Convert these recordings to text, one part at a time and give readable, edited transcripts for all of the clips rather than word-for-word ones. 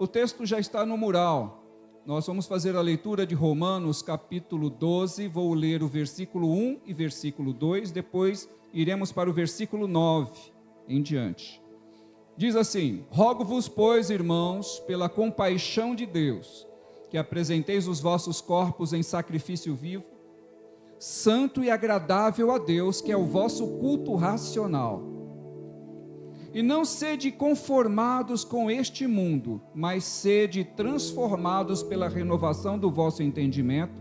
O texto já está no mural. Nós vamos fazer a leitura de Romanos capítulo 12, vou ler o versículo 1 e versículo 2, depois iremos para o versículo 9 em diante. Diz assim: rogo-vos, pois, irmãos, pela compaixão de Deus, que apresenteis os vossos corpos em sacrifício vivo, santo e agradável a Deus, que é o vosso culto racional. E não sede conformados com este mundo, mas sede transformados pela renovação do vosso entendimento,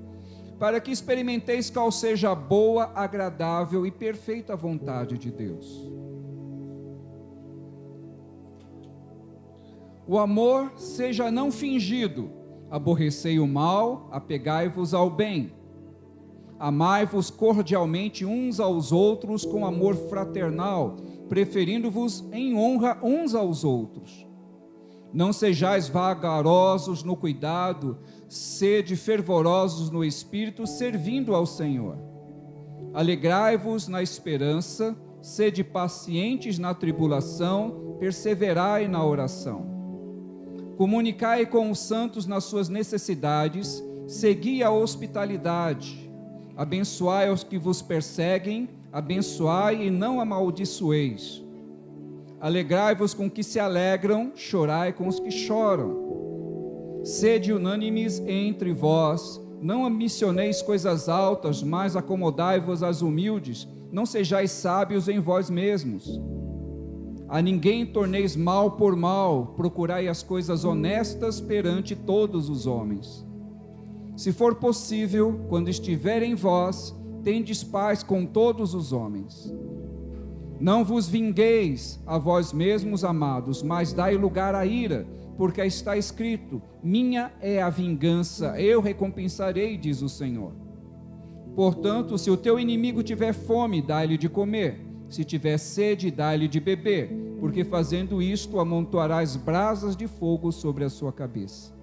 para que experimenteis qual seja a boa, agradável e perfeita vontade de Deus. O amor seja não fingido, aborrecei o mal, apegai-vos ao bem. Amai-vos cordialmente uns aos outros com amor fraternal, preferindo-vos em honra uns aos outros. Não sejais vagarosos no cuidado, sede fervorosos no espírito, servindo ao Senhor. Alegrai-vos na esperança, sede pacientes na tribulação, perseverai na oração. Comunicai com os santos nas suas necessidades, segui a hospitalidade. Abençoai os que vos perseguem, abençoai e não amaldiçoeis. Alegrai-vos com os que se alegram, chorai com os que choram. Sede unânimes entre vós, não ambicioneis coisas altas, mas acomodai-vos às humildes, não sejais sábios em vós mesmos. A ninguém torneis mal por mal, procurai as coisas honestas perante todos os homens. Se for possível, quando estiver em vós, tendes paz com todos os homens. Não vos vingueis a vós mesmos, amados, mas dai lugar à ira, porque está escrito: minha é a vingança, eu recompensarei, diz o Senhor. Portanto, se o teu inimigo tiver fome, dá-lhe de comer, se tiver sede, dá-lhe de beber, porque fazendo isto amontoarás brasas de fogo sobre a sua cabeça.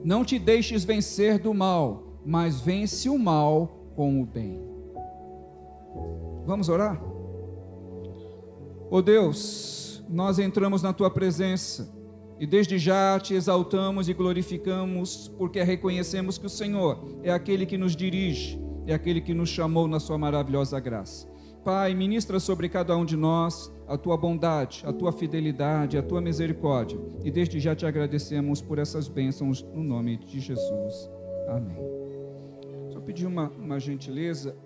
Não te deixes vencer do mal, mas vence o mal com o bem. Vamos orar? Ó Deus, nós entramos na Tua presença e desde já Te exaltamos e glorificamos, porque reconhecemos que o Senhor é aquele que nos dirige, é aquele que nos chamou na Sua maravilhosa graça. Pai, ministra sobre cada um de nós a Tua bondade, a Tua fidelidade, a Tua misericórdia. E desde já Te agradecemos por essas bênçãos, no nome de Jesus. Amém. Só pedir uma gentileza.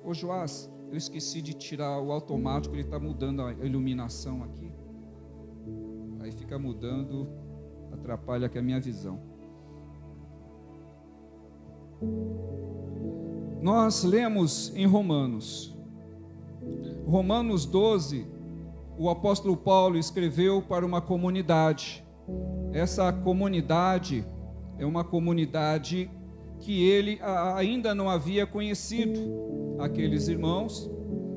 Ô Joás, eu esqueci de tirar o automático, ele está mudando a iluminação aqui. Aí fica mudando, atrapalha aqui a minha visão. Nós lemos em Romanos 12, o apóstolo Paulo escreveu para uma comunidade. Essa comunidade é uma comunidade que ele ainda não havia conhecido, aqueles irmãos,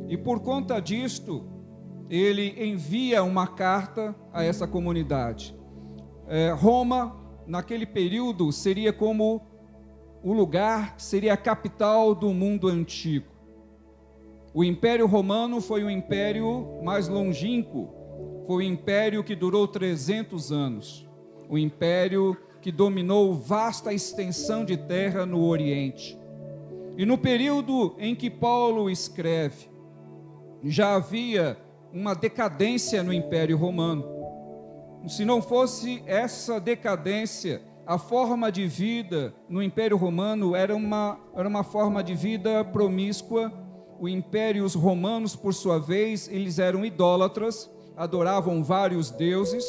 e por conta disto, ele envia uma carta a essa comunidade. Roma, naquele período, seria como o lugar, seria a capital do mundo antigo. O Império Romano foi o império mais longínquo, foi o império que durou 300 anos, o império que dominou vasta extensão de terra no Oriente. E no período em que Paulo escreve, já havia uma decadência no Império Romano. Se não fosse essa decadência, a forma de vida no Império Romano era uma forma de vida promíscua. Os romanos, por sua vez, eles eram idólatras, adoravam vários deuses,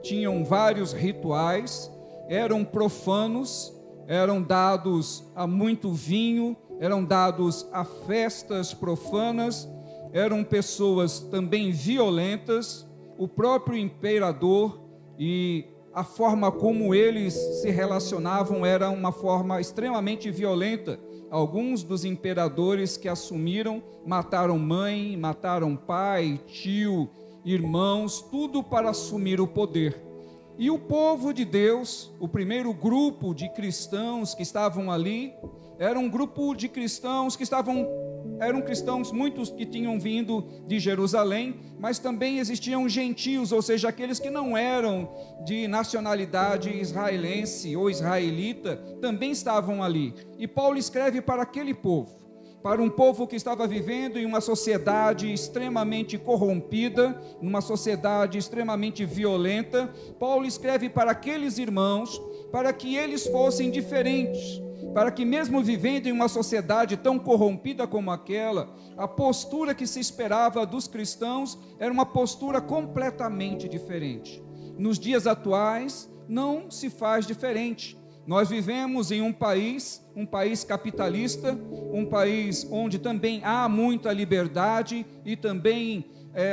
tinham vários rituais, eram profanos, eram dados a muito vinho, eram dados a festas profanas, eram pessoas também violentas. O próprio imperador e a forma como eles se relacionavam era uma forma extremamente violenta. Alguns dos imperadores que assumiram mataram mãe, mataram pai, tio, irmãos, tudo para assumir o poder. E o povo de Deus, o primeiro grupo de cristãos que estavam ali, era um grupo de cristãos que estavam eram cristãos, muitos que tinham vindo de Jerusalém, mas também existiam gentios, ou seja, aqueles que não eram de nacionalidade israelense ou israelita, também estavam ali. E Paulo escreve para aquele povo, para um povo que estava vivendo em uma sociedade extremamente corrompida, numa sociedade extremamente violenta. Paulo escreve para aqueles irmãos, para que eles fossem diferentes, para que mesmo vivendo em uma sociedade tão corrompida como aquela, a postura que se esperava dos cristãos era uma postura completamente diferente. Nos dias atuais, não se faz diferente. Nós vivemos em um país capitalista, um país onde também há muita liberdade e também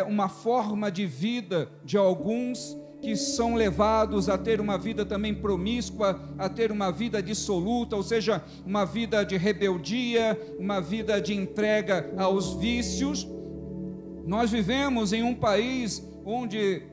uma forma de vida de alguns que são levados a ter uma vida também promíscua, a ter uma vida dissoluta, ou seja, uma vida de rebeldia, uma vida de entrega aos vícios. Nós vivemos em um país onde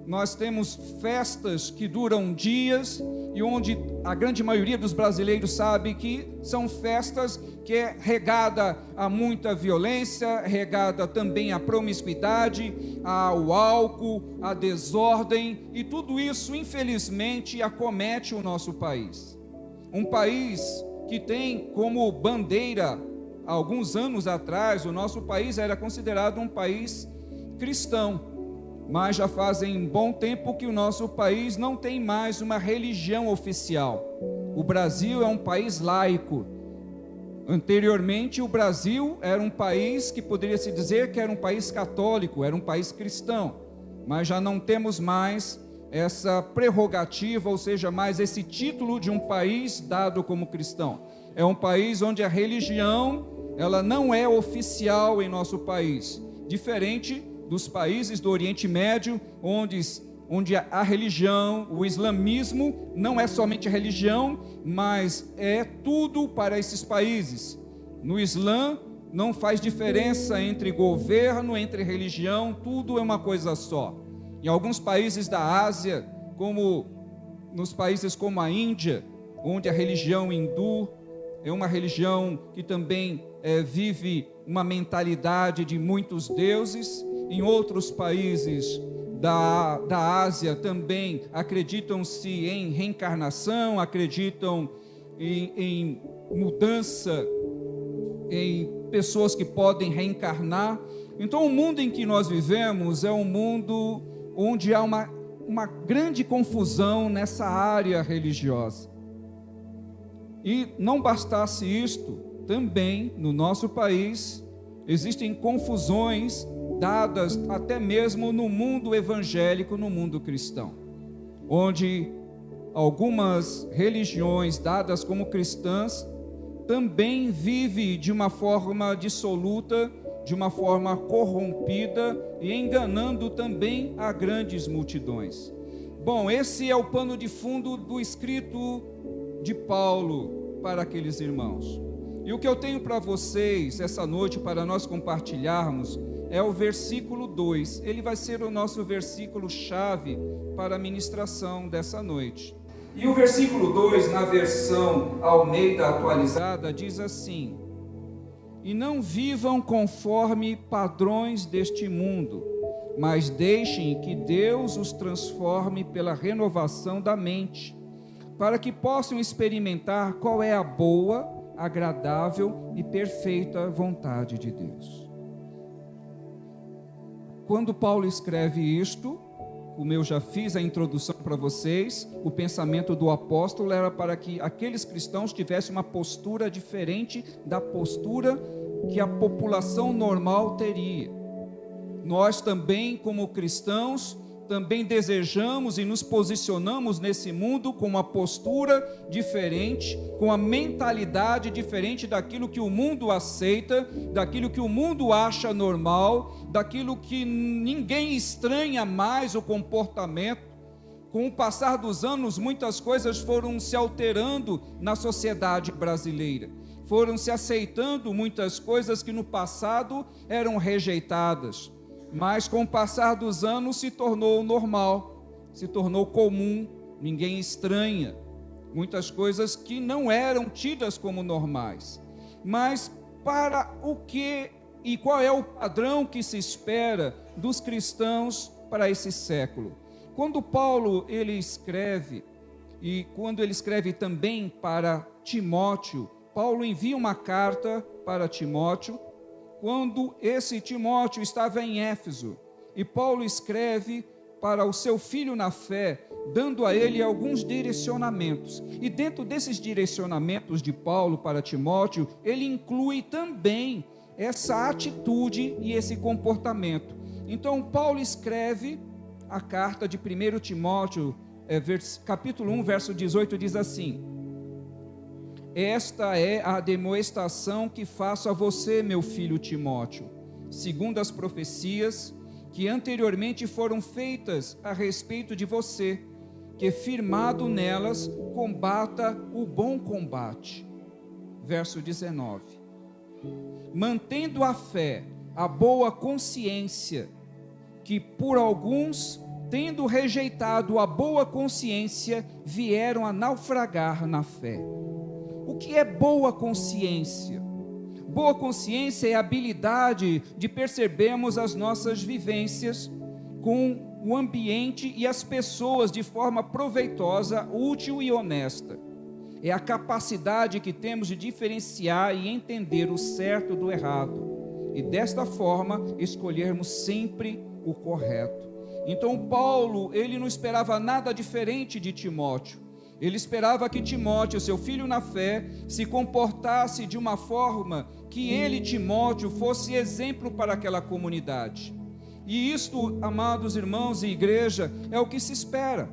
nós temos festas que duram dias e onde a grande maioria dos brasileiros sabe que são festas que é regada a muita violência, regada também à promiscuidade, ao álcool, à desordem, e tudo isso, infelizmente, acomete o nosso país. Um país que tem como bandeira, há alguns anos atrás, o nosso país era considerado um país cristão. Mas já fazem bom tempo que o nosso país não tem mais uma religião oficial. O Brasil é um país laico. Anteriormente, o Brasil era um país que poderia se dizer que era um país católico, era um país cristão. Mas já não temos mais essa prerrogativa, ou seja, mais esse título de um país dado como cristão. É um país onde a religião, ela não é oficial em nosso país. Diferente dos países do Oriente Médio, onde a religião, o islamismo, não é somente religião, mas é tudo para esses países. No Islã, não faz diferença entre governo, entre religião, tudo é uma coisa só. Em alguns países da Ásia, como nos países como a Índia, onde a religião hindu é uma religião que também vive uma mentalidade de muitos deuses. Em outros países da Ásia também acreditam-se em reencarnação, acreditam em mudança, em pessoas que podem reencarnar. Então, o mundo em que nós vivemos é um mundo onde há uma grande confusão nessa área religiosa. E não bastasse isto, também no nosso país existem confusões dadas até mesmo no mundo evangélico, no mundo cristão, onde algumas religiões dadas como cristãs também vivem de uma forma dissoluta, de uma forma corrompida e enganando também a grandes multidões. Bom, esse é o pano de fundo do escrito de Paulo para aqueles irmãos. E o que eu tenho para vocês essa noite, para nós compartilharmos, é o versículo 2. Ele vai ser o nosso versículo-chave para a ministração dessa noite. E o versículo 2, na versão Almeida atualizada, diz assim: e não vivam conforme padrões deste mundo, mas deixem que Deus os transforme pela renovação da mente, para que possam experimentar qual é a boa, agradável e perfeita vontade de Deus. Quando Paulo escreve isto, como eu já fiz a introdução para vocês, o pensamento do apóstolo era para que aqueles cristãos tivessem uma postura diferente da postura que a população normal teria. Nós também, como cristãos, também desejamos e nos posicionamos nesse mundo com uma postura diferente, com a mentalidade diferente daquilo que o mundo aceita, daquilo que o mundo acha normal, daquilo que ninguém estranha mais o comportamento. Com o passar dos anos, muitas coisas foram se alterando na sociedade brasileira. Foram se aceitando muitas coisas que no passado eram rejeitadas. Mas com o passar dos anos se tornou normal, se tornou comum, ninguém estranha. Muitas coisas que não eram tidas como normais. Mas para o que e qual é o padrão que se espera dos cristãos para esse século. Quando Paulo ele escreve, e quando ele escreve também para Timóteo, Paulo envia uma carta para Timóteo, quando esse Timóteo estava em Éfeso, e Paulo escreve para o seu filho na fé, dando a ele alguns direcionamentos. E dentro desses direcionamentos de Paulo para Timóteo, ele inclui também essa atitude e esse comportamento. Então, Paulo escreve a carta de 1 Timóteo, capítulo 1, verso 18, diz assim: esta é a demonstração que faço a você, meu filho Timóteo, segundo as profecias que anteriormente foram feitas a respeito de você, que firmado nelas, combata o bom combate. Verso 19. Mantendo a fé, a boa consciência, que por alguns, tendo rejeitado a boa consciência, vieram a naufragar na fé. O que é boa consciência? Boa consciência é a habilidade de percebermos as nossas vivências com o ambiente e as pessoas de forma proveitosa, útil e honesta. É a capacidade que temos de diferenciar e entender o certo do errado, e desta forma escolhermos sempre o correto. Então Paulo, ele não esperava nada diferente de Timóteo. Ele esperava que Timóteo, seu filho na fé, se comportasse de uma forma que ele, Timóteo, fosse exemplo para aquela comunidade. E isto, amados irmãos e igreja, é o que se espera.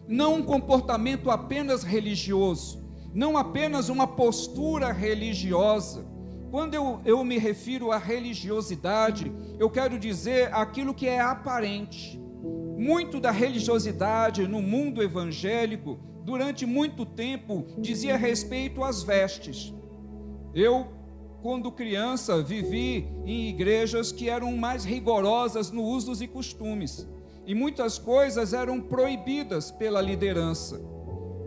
Não um comportamento apenas religioso, não apenas uma postura religiosa. Quando eu me refiro à religiosidade, eu quero dizer aquilo que é aparente. Muito da religiosidade no mundo evangélico, durante muito tempo, dizia respeito às vestes. Eu, quando criança, vivi em igrejas que eram mais rigorosas no usos e costumes, e muitas coisas eram proibidas pela liderança,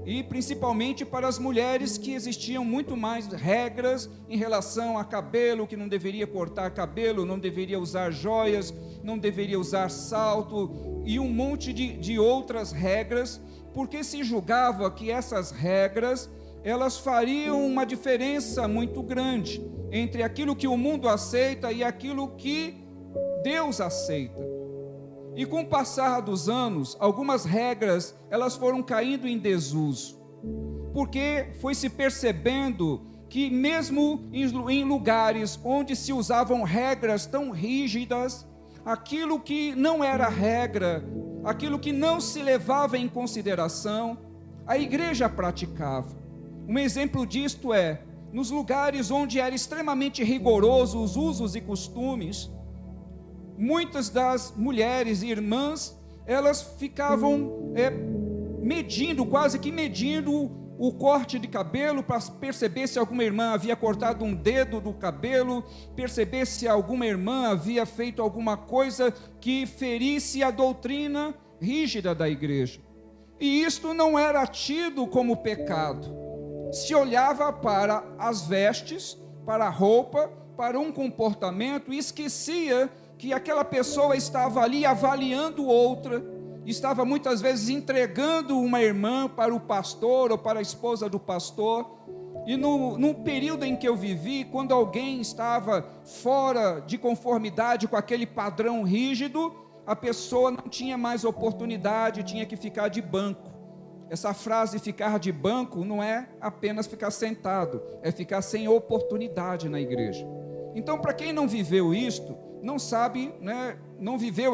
e principalmente para as mulheres, que existiam muito mais regras em relação a cabelo, que não deveria cortar cabelo, não deveria usar joias, não deveria usar salto, e um monte de outras regras, porque se julgava que essas regras, elas fariam uma diferença muito grande entre aquilo que o mundo aceita e aquilo que Deus aceita. E com o passar dos anos, algumas regras, elas foram caindo em desuso, porque foi se percebendo que mesmo em lugares onde se usavam regras tão rígidas, aquilo que não era regra, aquilo que não se levava em consideração, a igreja praticava. Um exemplo disto é, nos lugares onde era extremamente rigoroso os usos e costumes, muitas das mulheres e irmãs, elas ficavam medindo, quase que medindo o corte de cabelo, para perceber se alguma irmã havia cortado um dedo do cabelo, perceber se alguma irmã havia feito alguma coisa que ferisse a doutrina rígida da igreja. E isto não era tido como pecado. Se olhava para as vestes, para a roupa, para um comportamento, e esquecia que aquela pessoa estava ali avaliando outra, estava muitas vezes entregando uma irmã para o pastor ou para a esposa do pastor. E no período em que eu vivi, quando alguém estava fora de conformidade com aquele padrão rígido, a pessoa não tinha mais oportunidade, tinha que ficar de banco. Essa frase ficar de banco não é apenas ficar sentado, é ficar sem oportunidade na igreja. Então, para quem não viveu isto, não sabe, não viveu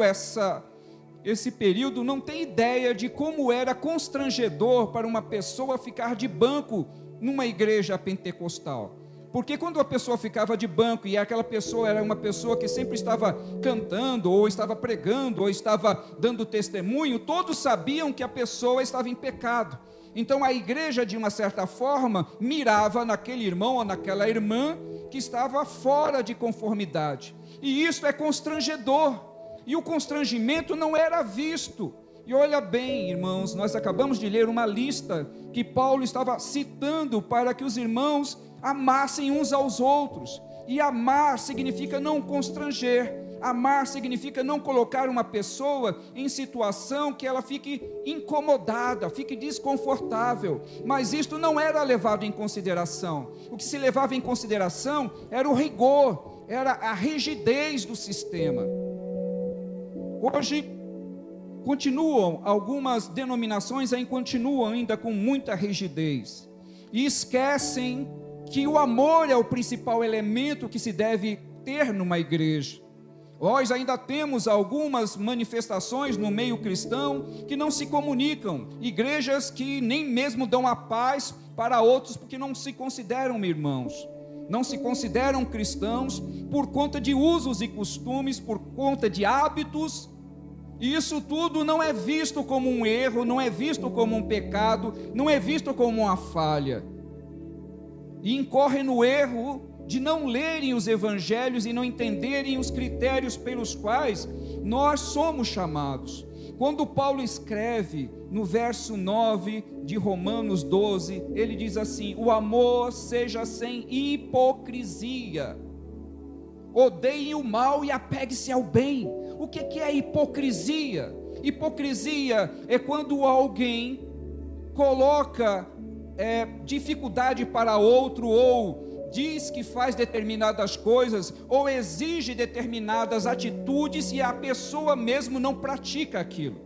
esse período, não tem ideia de como era constrangedor para uma pessoa ficar de banco numa igreja pentecostal. Porque quando a pessoa ficava de banco e aquela pessoa era uma pessoa que sempre estava cantando, ou estava pregando, ou estava dando testemunho, todos sabiam que a pessoa estava em pecado. Então a igreja, de uma certa forma, mirava naquele irmão ou naquela irmã que estava fora de conformidade. E isso é constrangedor. E o constrangimento não era visto. E olha bem, irmãos, nós acabamos de ler uma lista que Paulo estava citando para que os irmãos amassem uns aos outros. E amar significa não constranger. Amar significa não colocar uma pessoa em situação que ela fique incomodada, fique desconfortável. Mas isto não era levado em consideração. O que se levava em consideração era o rigor, era a rigidez do sistema. Hoje, algumas denominações continuam ainda com muita rigidez. E esquecem que o amor é o principal elemento que se deve ter numa igreja. Nós ainda temos algumas manifestações no meio cristão que não se comunicam, igrejas que nem mesmo dão a paz para outros porque não se consideram irmãos, não se consideram cristãos por conta de usos e costumes, por conta de hábitos, e isso tudo não é visto como um erro, não é visto como um pecado, não é visto como uma falha, e incorre no erro de não lerem os evangelhos e não entenderem os critérios pelos quais nós somos chamados. Quando Paulo escreve no verso 9 de Romanos 12, ele diz assim: o amor seja sem hipocrisia, odeie o mal e apegue-se ao bem. O que é hipocrisia? Hipocrisia é quando alguém coloca dificuldade para outro, ou diz que faz determinadas coisas, ou exige determinadas atitudes e a pessoa mesmo não pratica aquilo.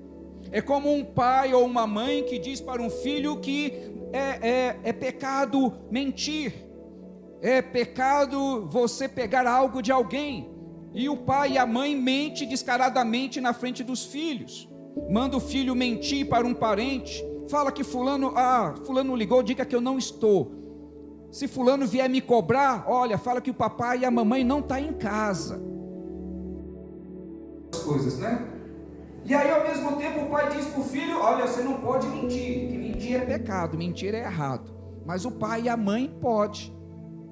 É como um pai ou uma mãe que diz para um filho que é pecado mentir, é pecado você pegar algo de alguém, e o pai e a mãe mente descaradamente na frente dos filhos, manda o filho mentir para um parente, fala que fulano ligou, diga que eu não estou. Se fulano vier me cobrar, olha, fala que o papai e a mamãe não estão em casa. As coisas, né? E aí ao mesmo tempo o pai diz para o filho: olha, você não pode mentir, que mentir é pecado, mentir é errado. Mas o pai e a mãe pode,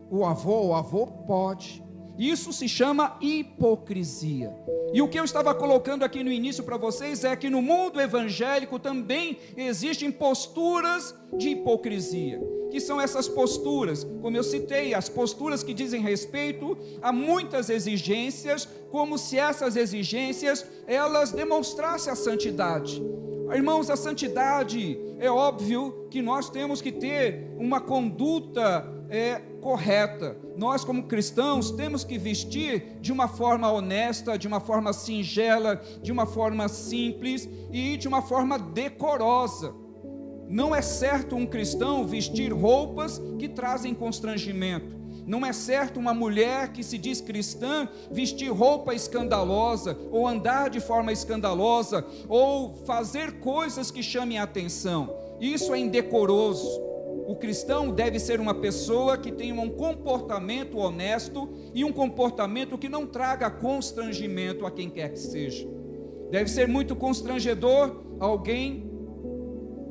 o avô pode. Isso se chama hipocrisia. E o que eu estava colocando aqui no início para vocês é que no mundo evangélico também existem posturas de hipocrisia. Que são essas posturas? Como eu citei, as posturas que dizem respeito a muitas exigências, como se essas exigências, elas demonstrassem a santidade. Irmãos, a santidade, é óbvio que nós temos que ter uma conduta correta. Nós, como cristãos, temos que vestir de uma forma honesta, de uma forma singela, de uma forma simples e de uma forma decorosa. Não é certo um cristão vestir roupas que trazem constrangimento. Não é certo uma mulher que se diz cristã vestir roupa escandalosa, ou andar de forma escandalosa, ou fazer coisas que chamem a atenção. Isso é indecoroso. O cristão deve ser uma pessoa que tenha um comportamento honesto e um comportamento que não traga constrangimento a quem quer que seja. Deve ser muito constrangedor alguém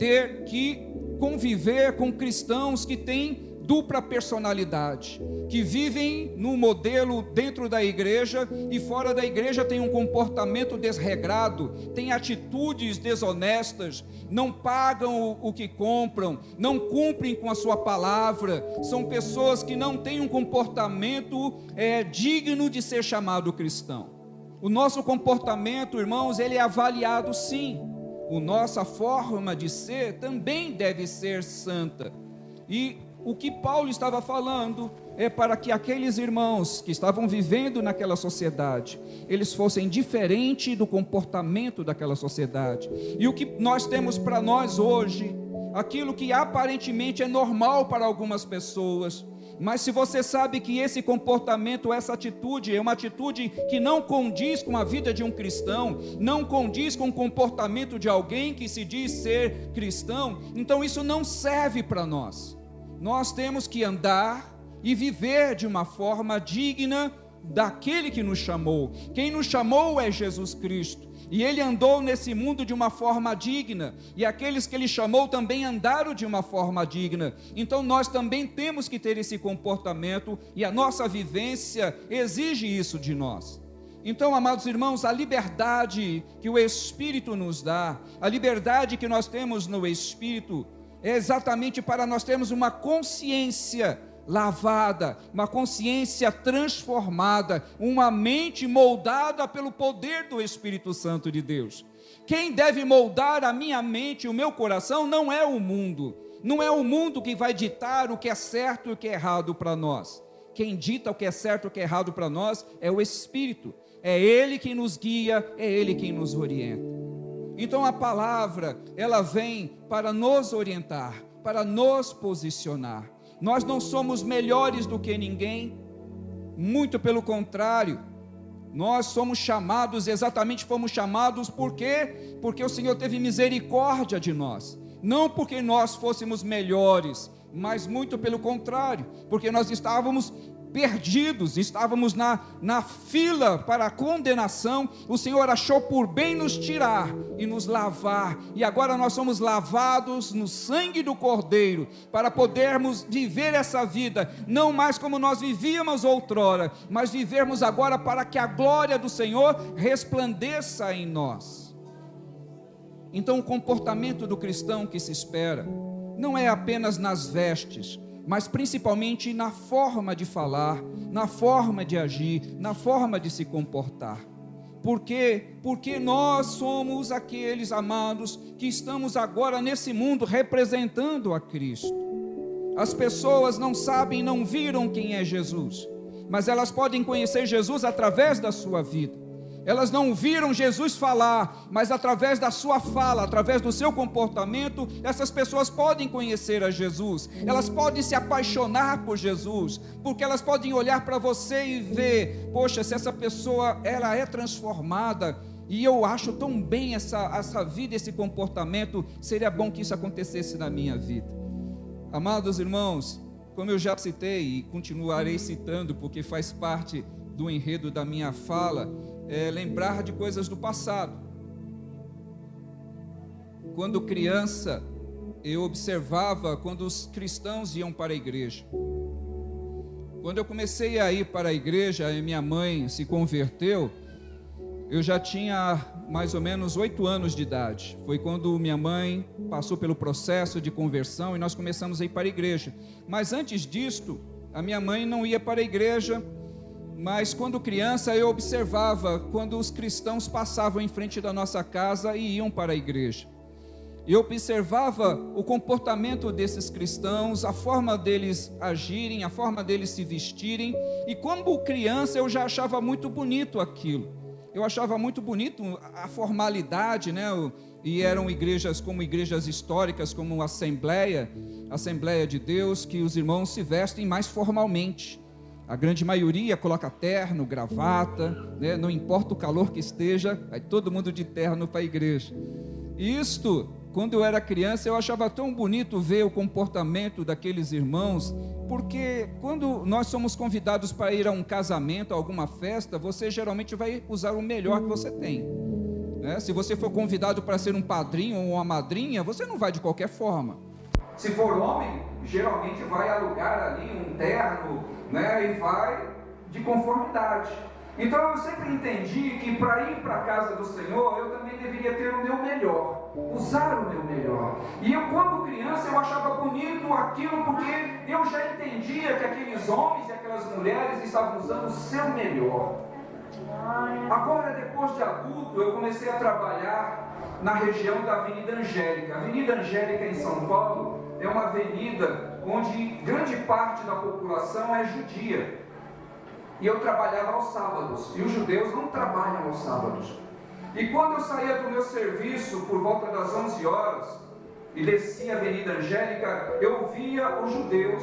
ter que conviver com cristãos que têm dupla personalidade, que vivem no modelo dentro da igreja e fora da igreja tem um comportamento desregrado, tem atitudes desonestas, não pagam o que compram, não cumprem com a sua palavra, são pessoas que não têm um comportamento digno de ser chamado cristão. O nosso comportamento, irmãos, ele é avaliado sim, a nossa forma de ser também deve ser santa, e o que Paulo estava falando é para que aqueles irmãos que estavam vivendo naquela sociedade, eles fossem diferentes do comportamento daquela sociedade. E o que nós temos para nós hoje, aquilo que aparentemente é normal para algumas pessoas, mas se você sabe que esse comportamento, essa atitude é uma atitude que não condiz com a vida de um cristão, não condiz com o comportamento de alguém que se diz ser cristão, então isso não serve para nós. Nós temos que andar e viver de uma forma digna daquele que nos chamou. Quem nos chamou é Jesus Cristo, e Ele andou nesse mundo de uma forma digna, e aqueles que Ele chamou também andaram de uma forma digna. Então nós também temos que ter esse comportamento, e a nossa vivência exige isso de nós. Então, amados irmãos, a liberdade que o Espírito nos dá, a liberdade que nós temos no Espírito, é exatamente para nós termos uma consciência lavada, uma consciência transformada, uma mente moldada pelo poder do Espírito Santo de Deus. Quem deve moldar a minha mente e o meu coração não é o mundo. Não é o mundo que vai ditar o que é certo e o que é errado para nós. Quem dita o que é certo e o que é errado para nós é o Espírito. É Ele quem nos guia, é Ele quem nos orienta. Então a palavra, ela vem para nos orientar, para nos posicionar. Nós não somos melhores do que ninguém, muito pelo contrário. Nós somos chamados, exatamente fomos chamados, por quê? Porque o Senhor teve misericórdia de nós. Não porque nós fôssemos melhores, mas muito pelo contrário, porque nós estávamos perdidos, estávamos na fila para a condenação. O Senhor achou por bem nos tirar e nos lavar, e agora nós somos lavados no sangue do Cordeiro, para podermos viver essa vida, não mais como nós vivíamos outrora, mas vivermos agora para que a glória do Senhor resplandeça em nós. Então o comportamento do cristão que se espera, não é apenas nas vestes, mas principalmente na forma de falar, na forma de agir, na forma de se comportar. Por quê? Porque nós somos aqueles, amados, que estamos agora nesse mundo representando a Cristo. As pessoas não sabem, não viram quem é Jesus, mas elas podem conhecer Jesus através da sua vida. Elas não viram Jesus falar, mas através da sua fala, através do seu comportamento, essas pessoas podem conhecer a Jesus. Elas podem se apaixonar por Jesus, porque elas podem olhar para você e ver, poxa, se essa pessoa, ela é transformada, e eu acho tão bem essa vida, esse comportamento, seria bom que isso acontecesse na minha vida. Amados irmãos, como eu já citei e continuarei citando, porque faz parte do enredo da minha fala, lembrar de coisas do passado. Quando criança, eu observava quando os cristãos iam para a igreja. Quando eu comecei a ir para a igreja e minha mãe se converteu, eu já tinha mais ou menos 8 anos de idade. Foi quando minha mãe passou pelo processo de conversão e nós começamos a ir para a igreja. Mas antes disto, a minha mãe não ia para a igreja. Mas quando criança eu observava quando os cristãos passavam em frente da nossa casa e iam para a igreja. Eu observava o comportamento desses cristãos, a forma deles agirem, a forma deles se vestirem, e como criança eu já achava muito bonito aquilo. Eu achava muito bonito a formalidade, né? E eram igrejas como igrejas históricas, como a Assembleia de Deus, que os irmãos se vestem mais formalmente. A grande maioria coloca terno, gravata, né? Não importa o calor que esteja, vai todo mundo de terno para a igreja. Isto, quando eu era criança, eu achava tão bonito ver o comportamento daqueles irmãos, porque quando nós somos convidados para ir a um casamento, a alguma festa, você geralmente vai usar o melhor que você tem, né? Se você for convidado para ser um padrinho ou uma madrinha, você não vai de qualquer forma. Se for homem, geralmente vai alugar ali um terno, né, e vai de conformidade. Então eu sempre entendi que para ir para a casa do Senhor, eu também deveria ter o meu melhor, usar o meu melhor. E eu, quando criança, eu achava bonito aquilo, porque eu já entendia que aqueles homens e aquelas mulheres estavam usando o seu melhor. Agora, depois de adulto, eu comecei a trabalhar na região da Avenida Angélica. A Avenida Angélica em São Paulo é uma avenida onde grande parte da população é judia. E eu trabalhava aos sábados, e os judeus não trabalham aos sábados. E quando eu saía do meu serviço por volta das 11 horas e descia a Avenida Angélica, eu via os judeus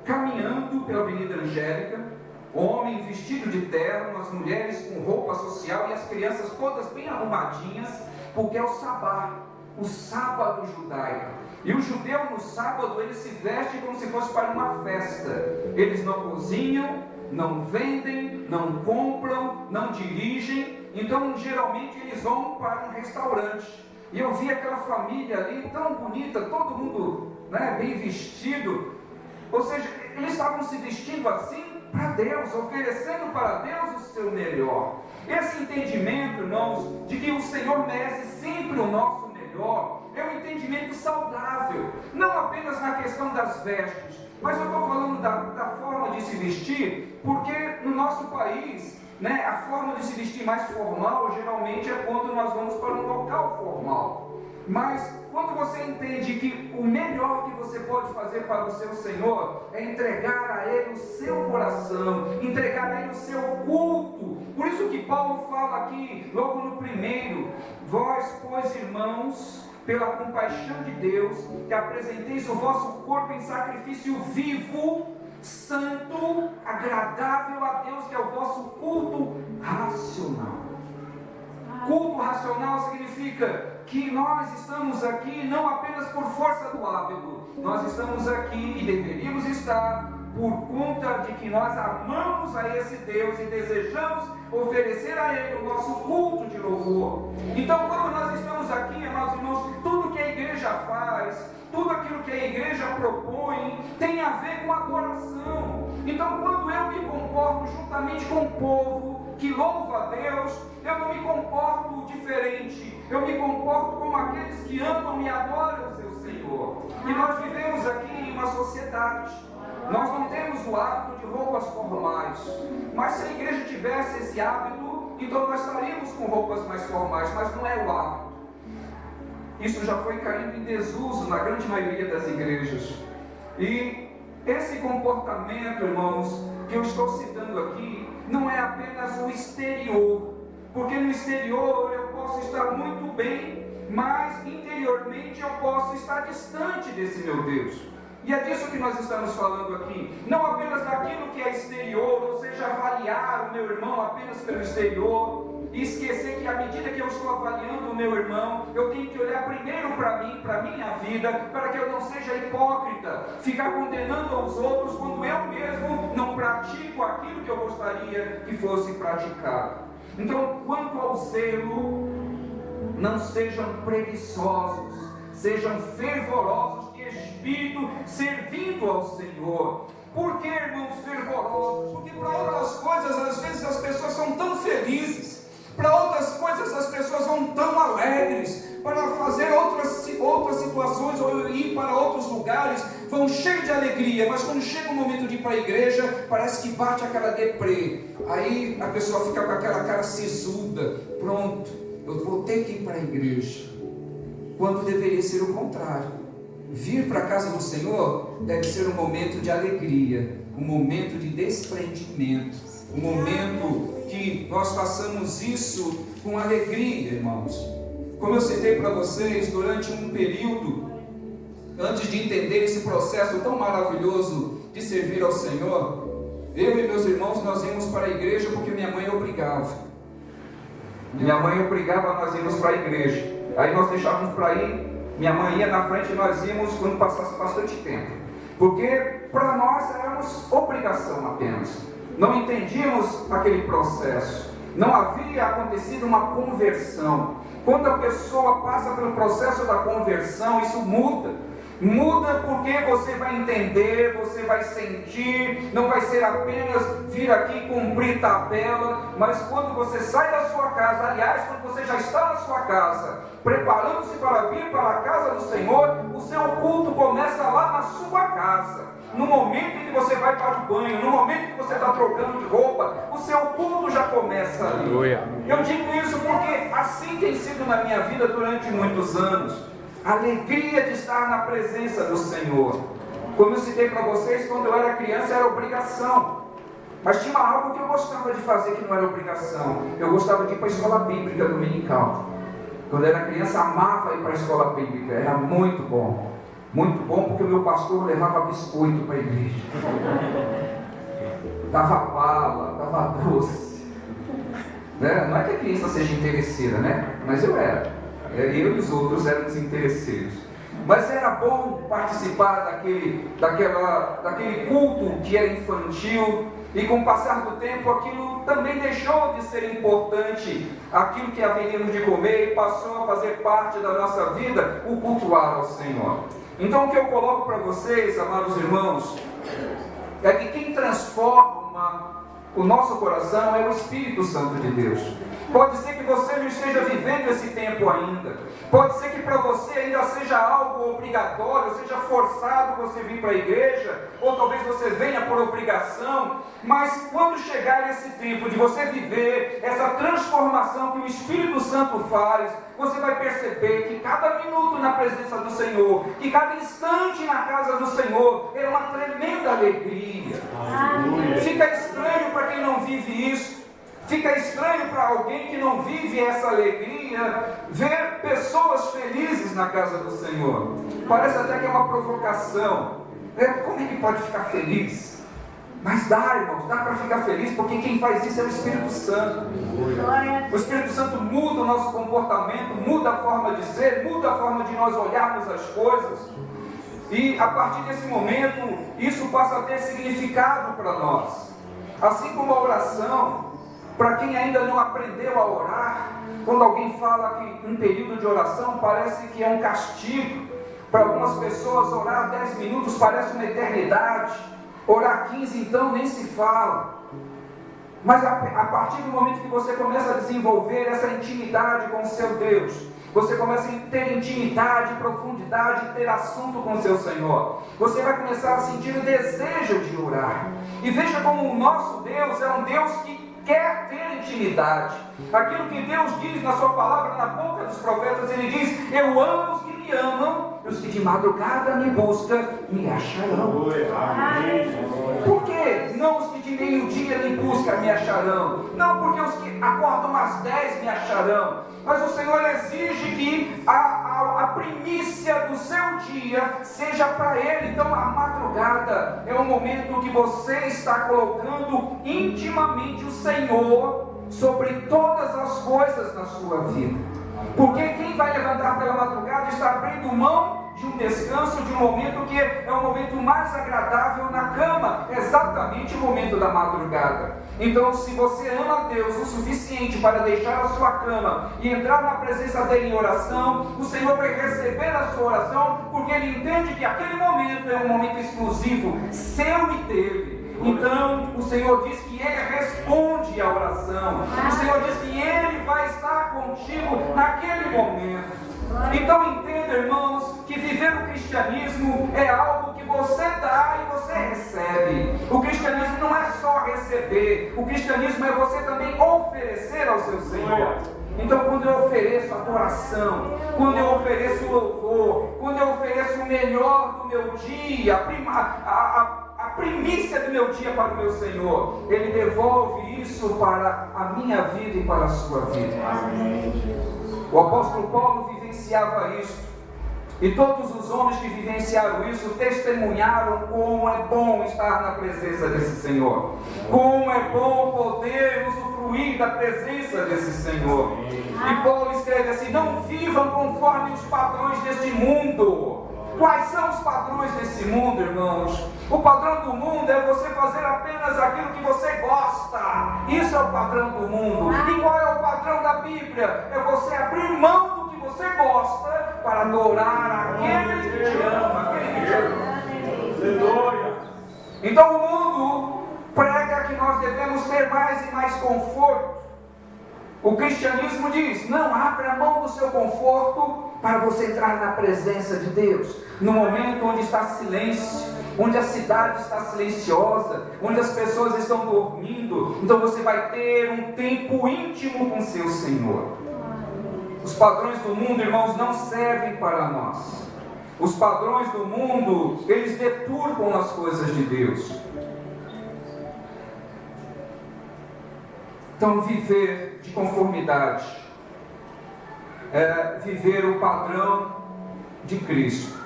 caminhando pela Avenida Angélica, homem vestido de terno, as mulheres com roupa social e as crianças todas bem arrumadinhas, porque é o sabá, o sábado judaico. E o judeu no sábado, ele se veste como se fosse para uma festa. Eles não cozinham, não vendem, não compram, não dirigem. Então geralmente eles vão para um restaurante. E eu vi aquela família ali tão bonita, todo mundo, né, bem vestido. Ou seja, eles estavam se vestindo assim para Deus, oferecendo para Deus o seu melhor. Esse entendimento, irmãos, de que o Senhor merece sempre o nosso melhor, é um entendimento saudável, não apenas na questão das vestes, Mas eu estou falando da forma de se vestir, porque no nosso país, né, a forma de se vestir mais formal, geralmente é quando nós vamos para um local formal. Mas quando você entende que o melhor que você pode fazer para o seu Senhor é entregar a Ele o seu coração, entregar a Ele o seu culto. Por isso que Paulo fala aqui, logo no primeiro: vós, pois, irmãos, pela compaixão de Deus, que apresenteis o vosso corpo em sacrifício vivo, santo, agradável a Deus, que é o vosso culto racional. Culto racional significa que nós estamos aqui não apenas por força do hábito, nós estamos aqui e deveríamos estar por conta de que nós amamos a esse Deus e desejamos oferecer a Ele o nosso culto de louvor. Então, quando nós estamos aqui, amados irmãos, tudo que a igreja faz, tudo aquilo que a igreja propõe, tem a ver com adoração. Então, quando eu me comporto juntamente com o povo que louva a Deus, eu não me comporto diferente, eu me comporto como aqueles que amam e adoram o seu Senhor. E nós vivemos aqui em uma sociedade, nós não temos o hábito de roupas formais, mas se a igreja tivesse esse hábito, então nós estaríamos com roupas mais formais, mas não é o hábito. Isso já foi caindo em desuso na grande maioria das igrejas. E esse comportamento, irmãos, que eu estou citando aqui, não é apenas o exterior, porque no exterior eu posso estar muito bem, mas interiormente eu posso estar distante desse meu Deus. E é disso que nós estamos falando aqui, não apenas daquilo que é exterior, ou seja, avaliar o meu irmão apenas pelo exterior, e esquecer que à medida que eu estou avaliando o meu irmão, eu tenho que olhar primeiro para mim, para a minha vida, para que eu não seja hipócrita, ficar condenando aos outros quando eu mesmo não pratico aquilo que eu gostaria que fosse praticado. Então, quanto ao zelo, não sejam preguiçosos, sejam fervorosos de espírito, servindo ao Senhor. Por que, irmãos, fervorosos? Porque para outras coisas, às vezes as pessoas são tão felizes, para outras coisas as pessoas vão tão alegres, para fazer outras situações ou ir para outros lugares, vão cheios de alegria, mas quando chega o momento de ir para a igreja, parece que bate aquela deprê, aí a pessoa fica com aquela cara sisuda, pronto, eu vou ter que ir para a igreja, quando deveria ser o contrário. Vir para a casa do Senhor deve ser um momento de alegria, um momento de desprendimento, um momento que nós façamos isso com alegria, irmãos. Como eu citei para vocês, durante um período, antes de entender esse processo tão maravilhoso de servir ao Senhor, eu e meus irmãos, nós íamos para a igreja porque minha mãe obrigava. Minha mãe obrigava nós irmos para a igreja. Aí nós deixávamos para ir, minha mãe ia na frente e nós íamos quando passasse bastante tempo. Porque para nós éramos obrigação apenas. Não entendíamos aquele processo. Não havia acontecido uma conversão. Quando a pessoa passa pelo processo da conversão, isso muda. Muda porque você vai entender, você vai sentir, não vai ser apenas vir aqui cumprir tabela, mas quando você sai da sua casa, aliás, quando você já está na sua casa, preparando-se para vir para a casa do Senhor, o seu culto começa lá na sua casa. No momento em que você vai para o banho, no momento em que você está trocando de roupa, o seu culto já começa ali. Eu digo isso porque assim tem sido na minha vida durante muitos anos. A alegria de estar na presença do Senhor. Como eu citei para vocês, quando eu era criança era obrigação. Mas tinha algo que eu gostava de fazer que não era obrigação. Eu gostava de ir para a escola bíblica dominical. Quando eu era criança, amava ir para a escola bíblica. Era muito bom. Muito bom porque o meu pastor levava biscoito para a igreja. Dava bala, dava doce. Né? Não é que a criança seja interesseira, né? Mas eu era. Eu e os outros eram desinteresseiros. Mas era bom participar daquele culto que era infantil. E com o passar do tempo, aquilo também deixou de ser importante. Aquilo que haveríamos de comer passou a fazer parte da nossa vida, o cultuar ao Senhor. Então o que eu coloco para vocês, amados irmãos, é que quem transforma o nosso coração é o Espírito Santo de Deus. Pode ser que você não esteja vivendo esse tempo ainda. Pode ser que para você ainda seja algo obrigatório, seja forçado você vir para a igreja, ou talvez você venha por obrigação. Mas quando chegar esse tempo de você viver essa transformação que o Espírito Santo faz, você vai perceber que cada minuto na presença do Senhor, que cada instante na casa do Senhor é uma tremenda alegria. Fica estranho para quem não vive isso. Fica estranho para alguém que não vive essa alegria, ver pessoas felizes na casa do Senhor. Parece até que é uma provocação. Como é que pode ficar feliz? Mas dá, irmãos, dá para ficar feliz, porque quem faz isso é o Espírito Santo. O Espírito Santo muda o nosso comportamento, muda a forma de ser, muda a forma de nós olharmos as coisas. E a partir desse momento, isso passa a ter significado para nós. Assim como a oração. Para quem ainda não aprendeu a orar, quando alguém fala que um período de oração parece que é um castigo. Para algumas pessoas, orar 10 minutos parece uma eternidade. Orar 15, então, nem se fala. Mas a partir do momento que você começa a desenvolver essa intimidade com o seu Deus, você começa a ter intimidade, profundidade, ter assunto com o seu Senhor, você vai começar a sentir o desejo de orar. E veja como o nosso Deus é um Deus que quer ter intimidade. Aquilo que Deus diz na sua palavra, na boca dos profetas, Ele diz: eu amo os que me amam, e os que de madrugada me buscam, me acharão. Por que não os que de meio-dia me buscam, me acharão? Não porque os que acordam às 10 me acharão, mas o Senhor exige que a primícia do seu dia seja para Ele. Então a madrugada é o momento que você está colocando intimamente o Senhor sobre todas as coisas na sua vida. Porque quem vai levantar pela madrugada está abrindo mão de um descanso, de um momento que é o momento mais agradável na cama, exatamente o momento da madrugada. Então, se você ama Deus o suficiente para deixar a sua cama e entrar na presença dEle em oração, o Senhor vai receber a sua oração, porque Ele entende que aquele momento é um momento exclusivo, seu e dele. Então, o Senhor diz que Ele responde à oração. O Senhor diz que Ele vai estar contigo naquele momento. Então, entenda, irmãos, que viver o cristianismo é algo que você dá e você recebe. O cristianismo não é só receber. O cristianismo é você também oferecer ao seu Senhor. Então, quando eu ofereço adoração, quando eu ofereço louvor, quando eu ofereço o melhor do meu dia, a primícia do meu dia para o meu Senhor, Ele devolve isso para a minha vida e para a sua vida. O apóstolo Paulo vivenciava isso, e todos os homens que vivenciaram isso testemunharam como é bom estar na presença desse Senhor, como é bom poder usufruir da presença desse Senhor. E Paulo escreve assim: não vivam conforme os padrões deste mundo. Quais são os padrões desse mundo, irmãos? O padrão do mundo é você fazer apenas aquilo que você gosta. Isso é o padrão do mundo. E qual é o padrão da Bíblia? É você abrir mão do que você gosta para adorar aquele que te ama, aquele que te ama. Então o mundo prega que nós devemos ter mais e mais conforto. O cristianismo diz: não, abra mão do seu conforto para você entrar na presença de Deus. No momento onde está silêncio, onde a cidade está silenciosa, onde as pessoas estão dormindo, então você vai ter um tempo íntimo com seu Senhor. Os padrões do mundo, irmãos, não servem para nós. Os padrões do mundo, eles deturpam as coisas de Deus. Então, viver de conformidade é viver o padrão de Cristo.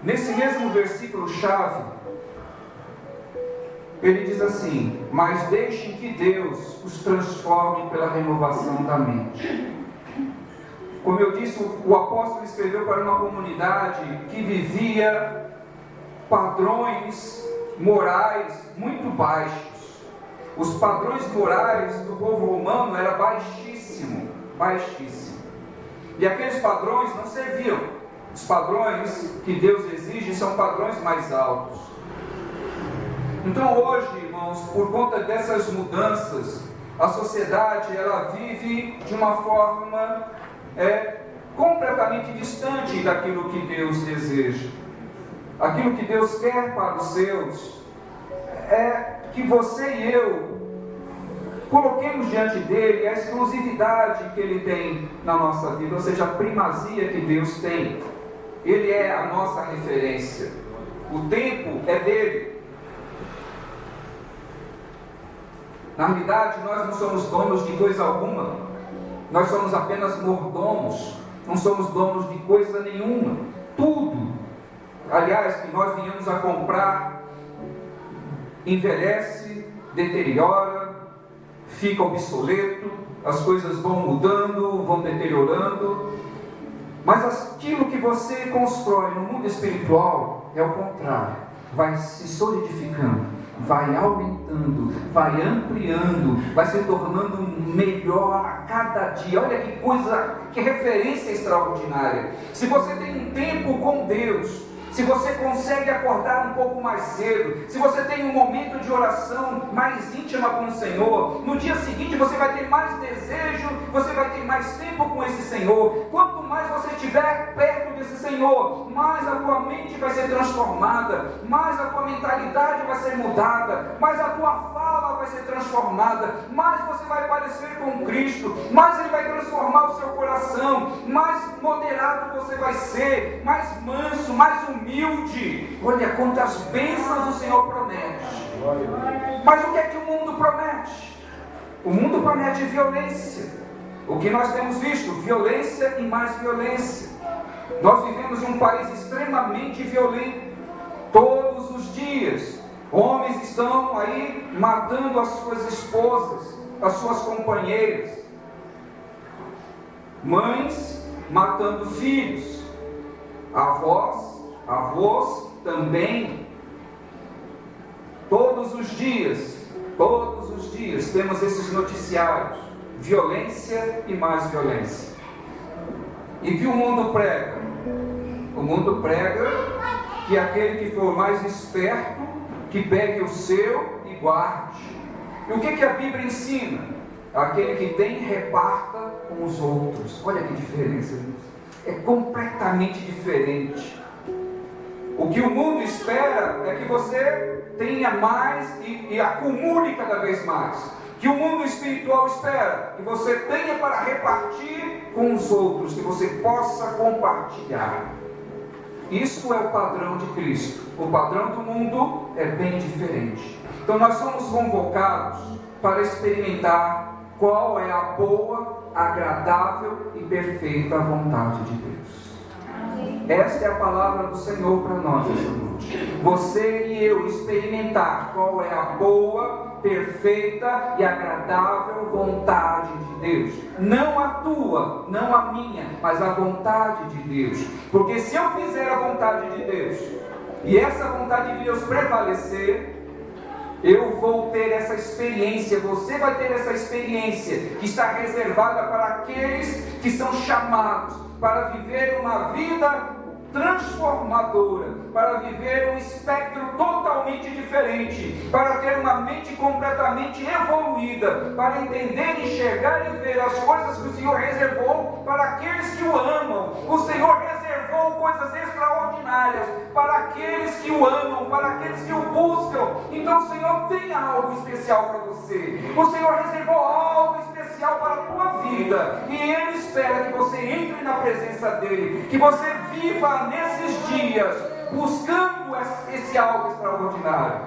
Nesse mesmo versículo-chave, ele diz assim: mas deixem que Deus os transforme pela renovação da mente. Como eu disse, o apóstolo escreveu para uma comunidade que vivia padrões morais muito baixos. Os padrões morais do povo romano eram baixíssimo. E aqueles padrões não serviam. Os padrões que Deus exige são padrões mais altos. Então hoje, irmãos, por conta dessas mudanças, A sociedade, ela vive de uma forma completamente distante daquilo que Deus deseja. Aquilo que Deus quer para os seus é que você e eu coloquemos diante dele a exclusividade que ele tem na nossa vida, ou seja, a primazia que Deus tem. Ele é a nossa referência. O tempo é dele. Na realidade, nós não somos donos de coisa alguma. Nós somos apenas mordomos. Não somos donos de coisa nenhuma. Tudo, aliás, que nós viemos a comprar, envelhece, deteriora, fica obsoleto, as coisas vão mudando, vão deteriorando. Mas aquilo que você constrói no mundo espiritual é o contrário, vai se solidificando, vai aumentando, vai ampliando, vai se tornando melhor a cada dia. Olha que coisa, que referência extraordinária. Se você tem um tempo com Deus, se você consegue acordar um pouco mais cedo, se você tem um momento de oração mais íntima com o Senhor, no dia seguinte você vai ter mais desejo, você vai ter mais tempo com esse Senhor. Quanto mais você estiver perto desse Senhor, mais a tua mente vai ser transformada, mais a tua mentalidade vai ser mudada, mais a tua fala vai ser transformada, mais você vai parecer com Cristo, mais Ele vai transformar o seu coração, mais moderado você vai ser, mais manso, mais humilde. Olha quantas bênçãos o Senhor promete. Mas o que é que o mundo promete? O mundo promete violência. O que nós temos visto? Violência e mais violência. Nós vivemos em um país extremamente violento. Todos os dias, homens estão aí matando as suas esposas, as suas companheiras. Mães matando filhos. Avós também. Todos os dias temos esses noticiários, violência e mais violência. E que o mundo prega? O mundo prega que aquele que for mais esperto, que pegue o seu e guarde. E o que a Bíblia ensina? Aquele que tem, reparta com os outros. Olha que diferença isso. É completamente diferente. O que o mundo espera é que você tenha mais e acumule cada vez mais. Que o mundo espiritual espera que você tenha para repartir com os outros, que você possa compartilhar. Isso é o padrão de Cristo. O padrão do mundo é bem diferente. Então nós somos convocados para experimentar qual é a boa, agradável e perfeita vontade de Deus. Esta é a palavra do Senhor para nós esta noite. Você e eu experimentar qual é a boa, perfeita e agradável vontade de Deus. Não a tua, não a minha, mas a vontade de Deus. Porque se eu fizer a vontade de Deus e essa vontade de Deus prevalecer, eu vou ter essa experiência, você vai ter essa experiência que está reservada para aqueles que são chamados para viver uma vida transformadora, para viver um espectro totalmente diferente, para ter uma mente completamente evoluída, para entender, enxergar e ver as coisas que o Senhor reservou para aqueles que o amam. O Senhor reservou coisas extraordinárias para aqueles que o amam, para aqueles que o buscam. Então o Senhor tem algo especial para você. O Senhor reservou algo especial para a tua vida, e Ele espera que você entre na presença dEle, que você viva nesses dias buscando esse algo extraordinário.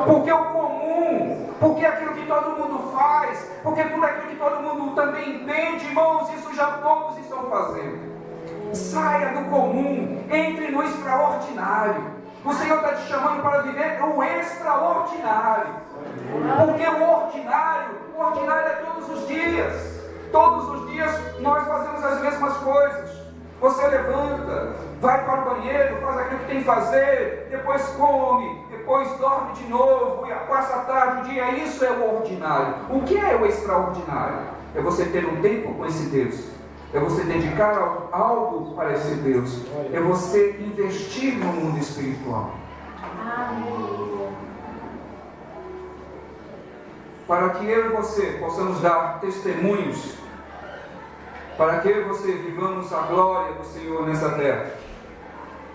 Porque o comum, porque aquilo que todo mundo faz, porque tudo aquilo que todo mundo também entende, irmãos, isso já todos estão fazendo. Saia do comum, entre no extraordinário. O Senhor está te chamando para viver o extraordinário. Porque o ordinário é todos os dias. Todos os dias nós fazemos as mesmas coisas. Você levanta, vai para o banheiro, faz aquilo que tem que fazer, depois come, depois dorme de novo, e passa a tarde, o dia. Isso é o ordinário. O que é o extraordinário? É você ter um tempo com esse Deus. É você dedicar algo para esse Deus. É você investir no mundo espiritual. para que eu e você possamos dar testemunhos, para que eu e você vivamos a glória do Senhor nessa terra,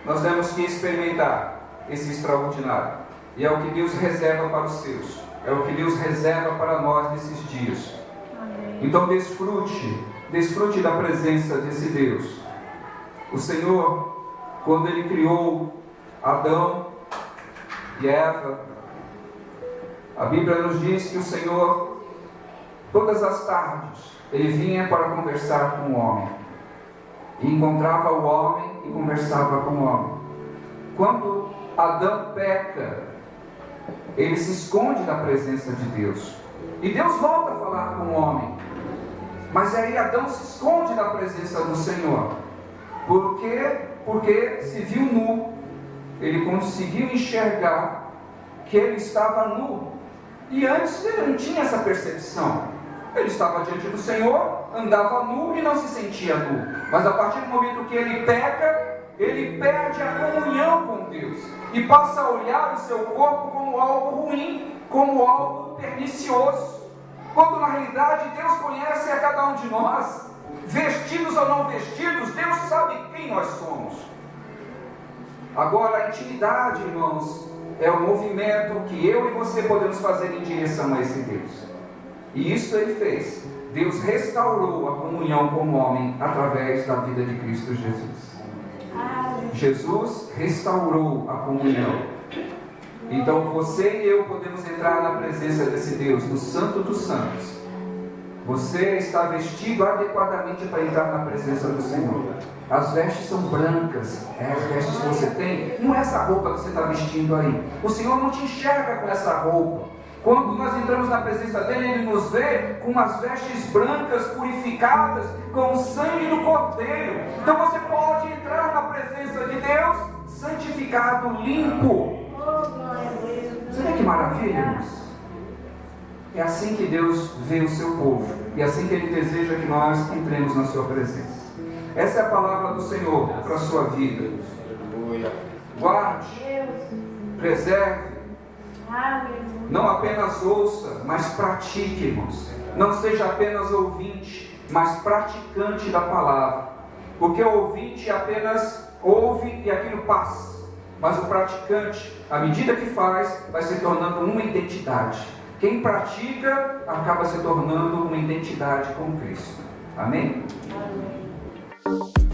nós temos que experimentar esse extraordinário. E é o que Deus reserva para os seus, é o que Deus reserva para nós nesses dias. Então desfrute da presença desse Deus. O Senhor, quando Ele criou Adão e Eva, a Bíblia nos diz que o Senhor, todas as tardes, Ele vinha para conversar com o homem. E encontrava o homem e conversava com o homem. Quando Adão peca, ele se esconde da presença de Deus. E Deus volta a falar com o homem. Mas aí Adão se esconde da presença do Senhor. Por quê? Porque se viu nu. Ele conseguiu enxergar que ele estava nu. E antes ele não tinha essa percepção. Ele estava diante do Senhor, andava nu e não se sentia nu. Mas a partir do momento que ele peca, ele perde a comunhão com Deus. E passa a olhar o seu corpo como algo ruim, como algo pernicioso. Quando na realidade Deus conhece a cada um de nós, vestidos ou não vestidos, Deus sabe quem nós somos. Agora a intimidade, irmãos, é o movimento que eu e você podemos fazer em direção a esse Deus. E isso Ele fez. Deus restaurou a comunhão com o homem através da vida de Cristo Jesus. Jesus restaurou a comunhão. Então você e eu podemos entrar na presença desse Deus, no Santo dos Santos. Você está vestido adequadamente para entrar na presença do Senhor. As vestes são brancas, as vestes que você tem, não é essa roupa que você está vestindo aí. O Senhor não te enxerga com essa roupa. Quando nós entramos na presença dEle, Ele nos vê com as vestes brancas, purificadas, com o sangue do Cordeiro. Então você pode entrar na presença de Deus, santificado, limpo. Você vê que maravilha, irmãos? É assim que Deus vê o seu povo. E é assim que Ele deseja que nós entremos na sua presença. Essa é a palavra do Senhor para a sua vida. Guarde, preserve. Não apenas ouça, mas pratique, irmãos. Não seja apenas ouvinte, mas praticante da palavra. Porque o ouvinte apenas ouve e aquilo passa. Mas o praticante, à medida que faz, vai se tornando uma identidade. Quem pratica, acaba se tornando uma identidade com Cristo. Amém? Amém.